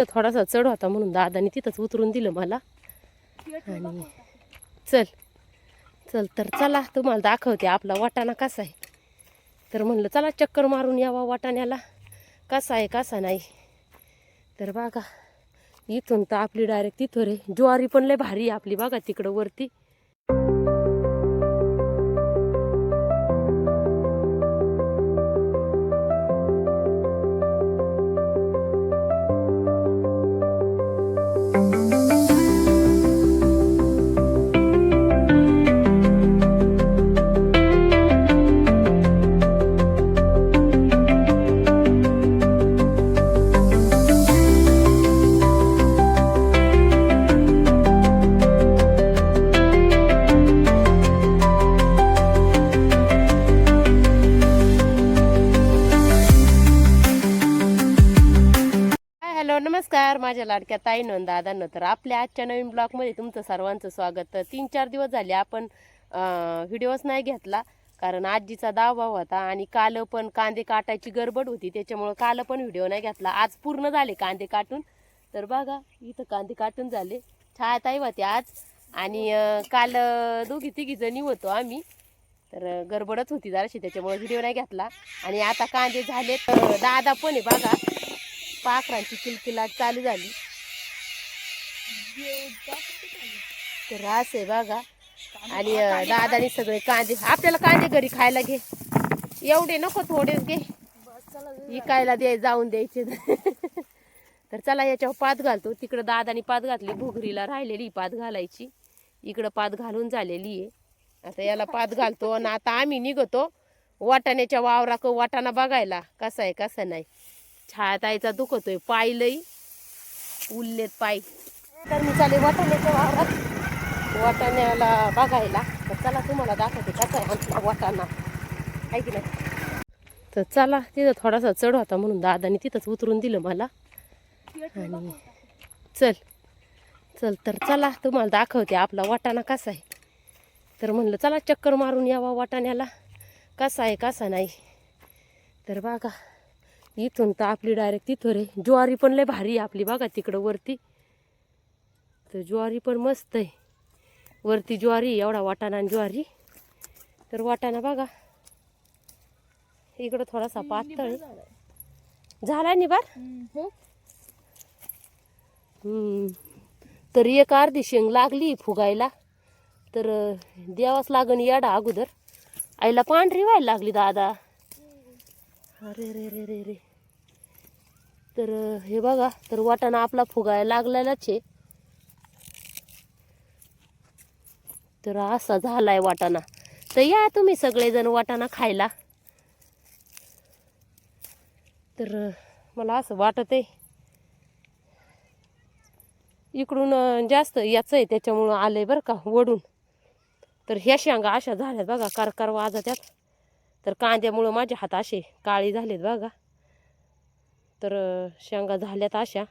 थोडासा चढ होता म्हणून दादाने तिथंच उतरून दिलं मला. आणि चल चल तर चला तुम्हाला दाखवते आपला वाटाणा कसा आहे. तर म्हणलं चला चक्कर मारून यावा वाटाण्याला कसा आहे कसा नाही. तर बघा इथून तर आपली डायरेक्ट तिथं रे ज्वारी पण लय भारी आपली बघा तिकडं वरती. हॅलो नमस्कार माझ्या लाडक्या ताईनं दादांनो. तर आपल्या आजच्या नवीन ब्लॉगमध्ये तुमचं सर्वांचं स्वागत. तर 3-4 दिवस झाले आपण व्हिडिओच नाही घेतला कारण आजीचा दावा होता आणि काल पण कांदे काटायची गडबड होती त्याच्यामुळे काल पण व्हिडिओ नाही घेतला. आज पूर्ण झाले कांदे काटून. तर बघा इथं कांदे काटून झाले. छायाताई होते आज आणि काल दोघी तिघी जणी होतो आम्ही. तर गडबडच होती जराशी त्याच्यामुळे व्हिडिओ नाही घेतला. आणि आता कांदे झाले तर दादा पण आहे बघा पाखरांची किलकिलाट चालू झाली. तर असं आहे बघा. आणि दादानी सगळे कांदे आपल्याला कांदे घरी खायला घे एवढे नको थोडेच घे विकायला जाऊन द्यायचे. तर चला याच्यावर पात घालतो. तिकडं दादानी पात घातली भुगरीला राहिलेली पात घालायची इकडं पात घालून झालेली आहे. आता याला पात घालतो आणि आता आम्ही निघतो वाटाण्याच्या वावराक वाटाणा बघायला कसा आहे कसा नाही. छायाताईचा दुखतोय पाय लई उरलेत पाय. तर मी चाले वाटाण्याच्या वावरात वाटाण्याला बघायला. तर चला तुम्हाला दाखवते कसा आहे आमचा वाटाणा आहे की नाही. तर चला तिथं थोडासा चढ होता म्हणून दादाने तिथंच उतरून दिलं मला. आणि चल चल तर चला तुम्हाला दाखवते आपला वाटाणा कसा आहे. तर म्हणलं चला चक्कर मारून यावा वाटाण्याला कसा आहे कसा नाही. तर बघा इथून तर आपली डायरेक्ट तिथं रे ज्वारी पण लय भारी आपली बघा तिकडं वरती. तर ज्वारी पण मस्त आहे वरती ज्वारी एवढा वाटाणा आणि ज्वारी. तर वाटाणा बघा इकडं थोडासा पातळ झाला निबार. तर एक अर्धी शेंग लागली फुगायला. तर द्यावाच लागण याडा अगोदर. आईला पांढरी व्हायला लागली दादा. अरे रे रे रे रे. तर हे बघा तर वाटाणा आपला फुगायला लागलेलाच आहे. तर असा झालाय वाटाणा. तर या तुम्ही सगळेजण वाटाणा खायला. तर मला असं वाटत आहे इकडून जास्त याचं आहे त्याच्यामुळं आलंय बरं का वडून. तर ह्या शेंगा अशा झाल्यात बघा कारकार वाजत्यात. तर कांद्यामुळं माझे हात असे काळी झालेत बघा. तर शेंगा झाल्यात अशा.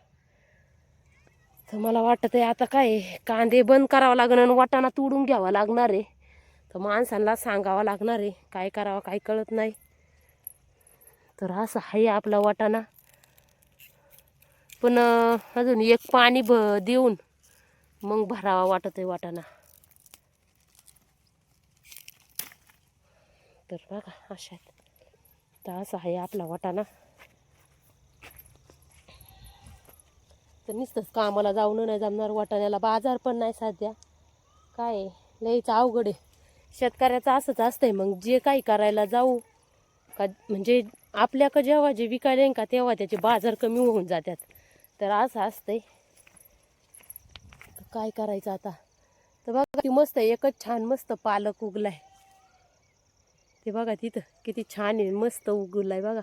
तर मला वाटत आहे आता काय कांदे बंद करावं लागणार आणि वाटाणा तोडून घ्यावा लागणार आहे. तर माणसांना सांगावं लागणार आहे काय करावं काय कळत नाही. तर असं आहे आपला वाटाणा. पण अजून एक पाणी देऊन मग भरावा वाटत आहे वाटाणा. तर बघा अशा तर असं आहे आपला वाटाणा. तर नुसतंच कामाला जाऊन नाही जमणार वाटाण्याला बाजार पण नाही सध्या. काय लईच अवघड आहे शेतकऱ्याचं असंच असतंय. मग जे काही करायला जाऊ का म्हणजे आपल्याकडं जेव्हा जे विकायला येईन का तेव्हा त्याचे बाजार कमी होऊन जातात. तर असं असतंय काय करायचं आता. तर बघा ती मस्त एकच छान मस्त पालक उगलाय. ते बघा तिथं किती छान आहे मस्त उगलाय बघा.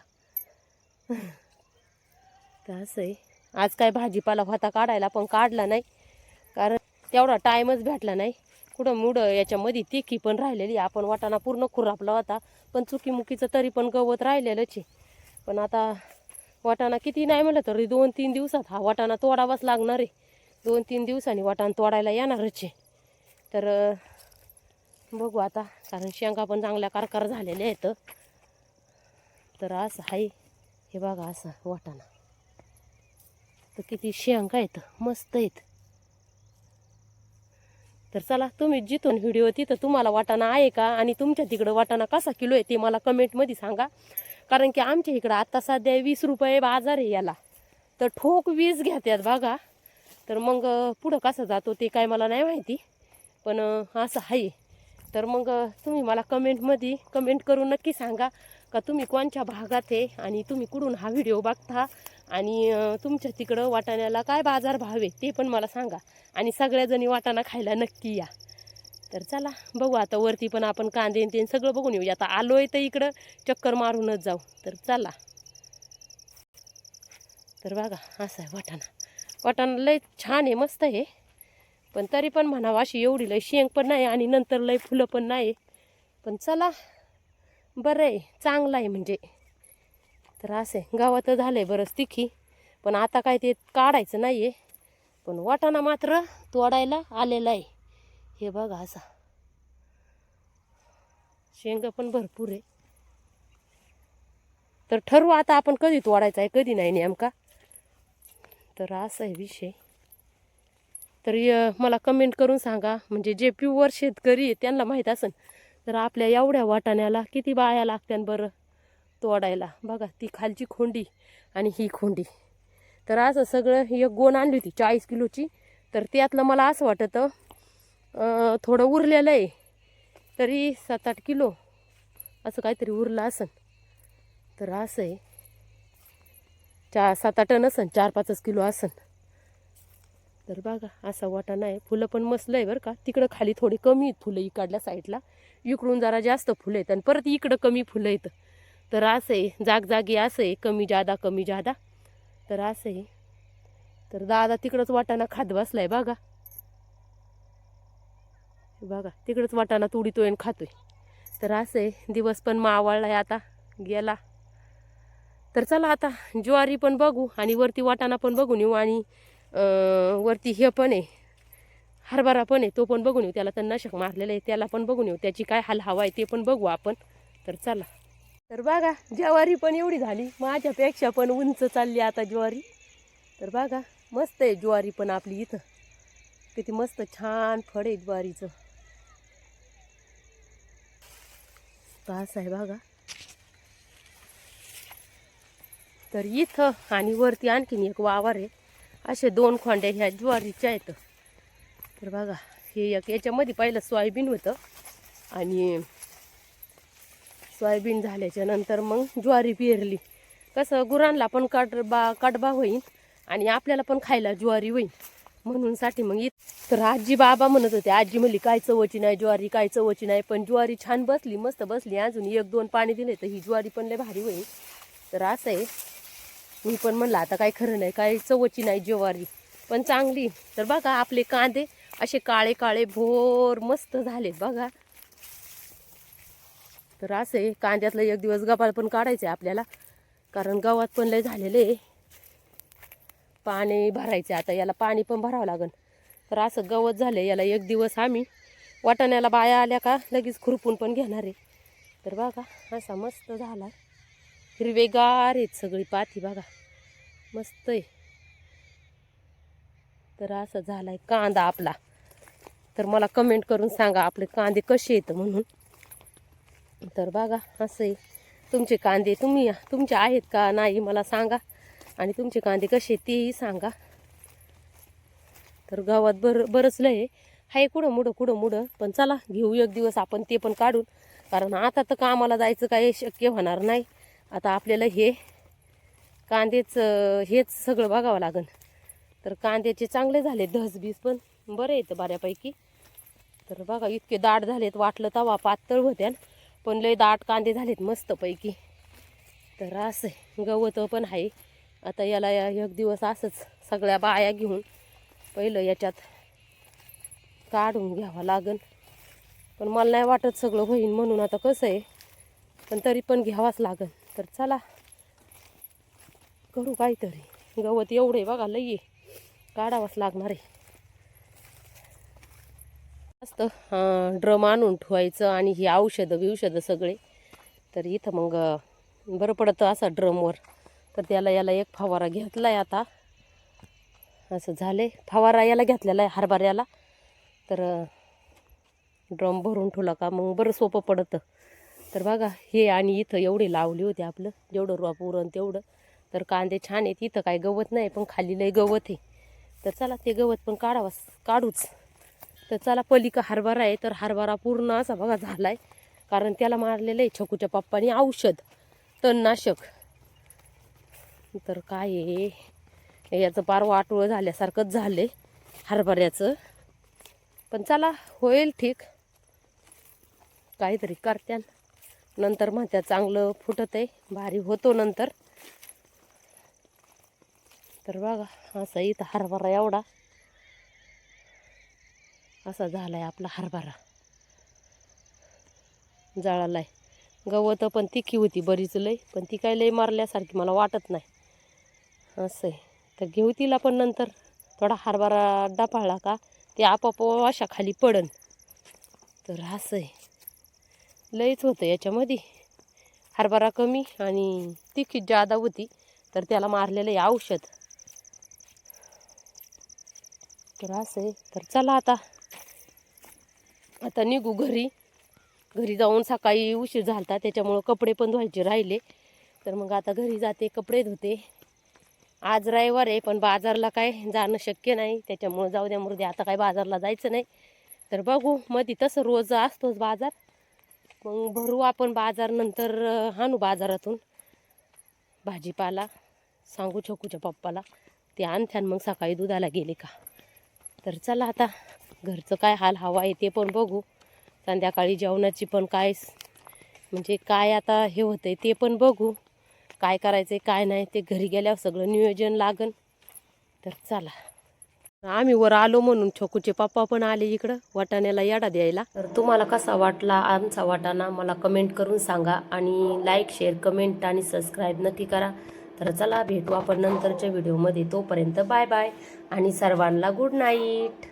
तर असं आहे आज काय भाजीपाला होता काढायला पण काढला नाही कारण तेवढा टाईमच भेटला नाही. कुठं मुडं याच्यामध्ये तिखी पण राहिलेली. आपण वाटाणा पूर्ण खुरापला होता पण चुकीमुकीचं तरी पण गवत राहिलेलंच आहे. पण आता वाटाणा किती नाही म्हणलं तरी 2-3 दिवसात हा वाटाणा तोडावाच लागणार आहे. 2-3 दिवसांनी वाटाणा तोडायला येणारच आहे. तर बघू आता कारण शेंगा पण चांगल्या कारकार झालेल्या आहेत. तर असं आहे हे बघा असं वाटाणा. तर किती शेंगा आहेत, मस्त आहेत. तर चला, तुम्ही जिथून व्हिडिओ तिथं तुम्हाला वाटाणा आहे का आणि तुमच्या तिकडं वाटाणा कसा किलो आहे ते मला कमेंटमध्ये सांगा. कारण की आमच्या इकडं आता सध्या 20 रुपये बाजार आहे याला, तर ठोक 20 घेतात बघा. तर मग पुढं कसं जातो ते काय मला नाही माहिती, पण असं आहे. तर मग तुम्ही मला कमेंटमध्ये कमेंट करून नक्की सांगा का तुम्ही कोणत्या भागात आहे आणि तुम्ही कुठून हा व्हिडिओ बघता आणि तुमच्या तिकडं वाटाण्याला काय बाजार भाव आहे ते पण मला सांगा. आणि सगळ्याजणी वाटाणा खायला नक्की या. तर चला बघू आता वरती पण आपण कांदे ते सगळं बघून येऊ. आता आलोय तर इकडं चक्कर मारूनच जाऊ. तर चला. तर बघा असं आहे वाटाणा. वाटाणा लय छान आहे, मस्त आहे. पण तरी पण म्हणावं अशी एवढी लय शेंग पण नाही आणि नंतर लय फुलं पण नाही. पण चला बरं आहे, चांगलं आहे म्हणजे. तर असं आहे, गावात झालं आहे बरंच तिखी, पण आता काय ते काढायचं नाही आहे. पण वाटाणा मात्र तोडायला आलेला आहे. हे बघा असा शेंगा पण भरपूर आहे. तर ठरवू आता आपण कधी तोडायचा आहे कधी नाही नेमका. तर असा आहे विषय. तर मला कमेंट करून सांगा, म्हणजे जे प्युअर शेतकरी आहे त्यांना माहीत असेल. तर आपल्या एवढ्या वाटाण्याला किती बाया लागत्यान बरं तोडायला. बघा ती खालची खोंडी आणि ही खोंडी. तर असं सगळं एक गोण आणली होती 40 किलोची. तर त्यातलं मला असं वाटतं थोडं उरलेलं आहे, तरी 7-8 किलो असं काहीतरी उरलं असन. तर असं आहे 7-8 टन असन, 4-5 किलो असन. तर बघा असा वाटाणा आहे. फुलं पण मस्त आहे बरं का. तिकडं खाली थोडी कमी आहेत फुलं, इकडल्या साईडला इकडून जरा जास्त फुलं आहेत आणि परत इकडं कमी फुलं आहेत. तर असं आहे जागजागी असं आहे, कमी जादा कमी जादा. तर असं आहे. तर दादा तिकडंच वाटाणा खात बसलाय बघा. बघा तिकडंच वाटाणा तुडीतोय आणि खातोय. तर असं आहे, दिवस पण मावळलाय आता गेला. तर चला आता ज्वारी पण बघू आणि वरती वाटाणा पण बघून येऊ. आणि वरती हे पण आहे हरभरा पण आहे, तो पण बघून येऊ. त्याला तर नशक मारलेलं आहे, त्याला पण बघून येऊ. त्याची काय हाल हवा आहे ते पण बघू आपण. तर चला. तर बघा ज्वारी पण एवढी झाली, माझ्यापेक्षा पण उंच चालली आता ज्वारी. तर बघा मस्त आहे ज्वारी पण आपली इथं. किती मस्त छान फळ आहे ज्वारीचं. असं आहे बघा. तर इथं आणि वरती आणखीन एक वावर आहे. असे 2 खोंड्या ह्या ज्वारीच्या आहेत. तर बघा हे एक याच्यामध्ये पहिलं सोयाबीन होतं आणि सोयाबीन झाल्याच्या नंतर मग ज्वारी पेरली. कसं गुरांना पण कडबा होईल आणि आपल्याला पण खायला ज्वारी होईल म्हणून साठी मग. तर आजी बाबा म्हणत होते, आजी म्हणली काय चवची नाही ज्वारी, काय चवची नाही. पण ज्वारी छान बसली, मस्त बसली. अजून 1-2 पाणी दिले तर ही ज्वारी पण लय भारी होईल. तर असं आहे. मी पण म्हणलं आता काय खरं नाही, काय चवची नाही ज्वारी पण चांगली. तर बघा आपले कांदे असे काळे काळे भोर मस्त झाले बघा. तर असं आहे, कांद्यातलं एक दिवस गबाळ पण काढायचं आहे आपल्याला, कारण गवात पण लय झालेले. पाणी भरायचं आता, याला पाणी पण भरावं लागेल. तर असं गवत झाले याला. एक दिवस आम्ही वाटाण्याला बाया आल्या का लगेच खुरपून पण घेणार आहे. तर बघा असा मस्त झाला, हिरवेगार आहेत सगळी पाती बघा, मस्त आहे. तर असं झालाय कांदा आपला. तर मला कमेंट करून सांगा आपले कांदे कसे आहेत म्हणून. तर बघा असं आहे. तुमचे कांदे तुमचे आहेत का नाही मला सांगा, आणि तुमचे कांदे कसे तेही सांगा. तर गावात बरंच लय आहे कुठं मुडं. पण चला घेऊ एक दिवस आपण ते पण काढून, कारण आता तर कामाला जायचं काही शक्य होणार नाही. आता आपल्याला हे कांदेच हेच सगळं बघावं लागेल. तर कांद्याचे चांगले झाले धसबीस पण बरे येतं बऱ्यापैकी. तर बघा इतके दाट झालेत, वाटलं तवा पातळ होत्या पण लय दाट कांदे झालेत मस्तपैकी. तर असं गवत पण आहे. आता याला एक दिवस असंच सगळ्या बाया घेऊन पहिलं याच्यात काढून घ्यावं लागेल. पण मला नाही वाटत सगळं होईल म्हणून. आता कसं आहे पण तरी पण घ्यावाच लागेल. तर चला करू काहीतरी. गवत एवढे बघा लई काढावंच लागणार आहे. मस्त ड्रम आणून ठेवायचं आणि ही औषधं सगळे. तर इथं मग बरं पडतं असं ड्रमवर. तर याला एक फवारा घेतलाय आता. असं झाले. फवारा याला घेतलेला आहे हरभऱ्याला, तर ड्रम भरून ठेवला का मग बरं सोपं पडतं. तर बघा हे आणि इथं एवढे लावले होते, आपलं जेवढं रोप उरण तेवढं. तर कांदे छान आहेत. इथं काय गवत नाही, पण खाली लय गवत आहे. तर चला ते गवत पण काढूच. तर चला पलीका हरभरा आहे, तर हरभरा पूर्ण असा बघा झाला आहे, कारण त्याला मारलेलं आहे छकूच्या पप्पानी औषध तणनाशक. तर काय आहे याचं पार वाटोळं झाल्यासारखंच झालं हरभऱ्याचं. पण चला होईल ठीक, काहीतरी करत्यान. नंतर म्हणत्या चांगलं फुटत आहे, भारी होतो नंतर. तर बघा असं इथं हरभरा एवढा असा झालाय आपला हरभरा, जळालाय. गवत पण तिखी होती बरीच लय, पण ती काय लय मारल्यासारखी मला वाटत नाही. असं आहे. तर घेऊ तिला पण नंतर. थोडा हरभरा डापाळला का ते आपोआप अशा खाली पडन. तर असं आहे, लयच होतं याच्यामध्ये. हरभरा कमी आणि तिखी जादा होती, तर त्याला मारलेलं आहे औषध. तर असं आहे. तर चला आता निघू घरी जाऊन. सकाळी उशीर झालता त्याच्यामुळं कपडे पण धुवायचे राहिले. तर मग आता घरी जाते, कपडे धुते. आज रविवार आहे, पण बाजारला काय जाणं शक्य नाही, त्याच्यामुळं जाऊ द्या मुर्दे, आता काय बाजारला जायचं नाही. तर बघू मध्ये तसं रोज असतोच बाजार, मग भरू आपण बाजार. नंतर आणू बाजारातून भाजीपाला. सांगू छकूच्या पप्पाला ते आणत्यान, मग सकाळी दुधाला गेले का. तर चला आता घरचं काय हाल हवा आहे ते पण बघू. संध्याकाळी जेवणाची पण काय म्हणजे काय आता हे होतंय ते पण बघू. काय करायचं काय नाही ते घरी गेल्यावर सगळं नियोजन लागन. तर चला आम्ही वर आलो म्हणून छकूचे पप्पा पण आले इकडं वाटाण्याला याडा द्यायला. तर तुम्हाला कसा वाटला आमचा वाटाणा मला कमेंट करून सांगा, आणि लाईक शेअर कमेंट आणि सबस्क्राईब नक्की करा. तर चला भेटू आपण नंतरच्या व्हिडिओमध्ये. तोपर्यंत बाय बाय आणि सर्वांना गुड नाईट.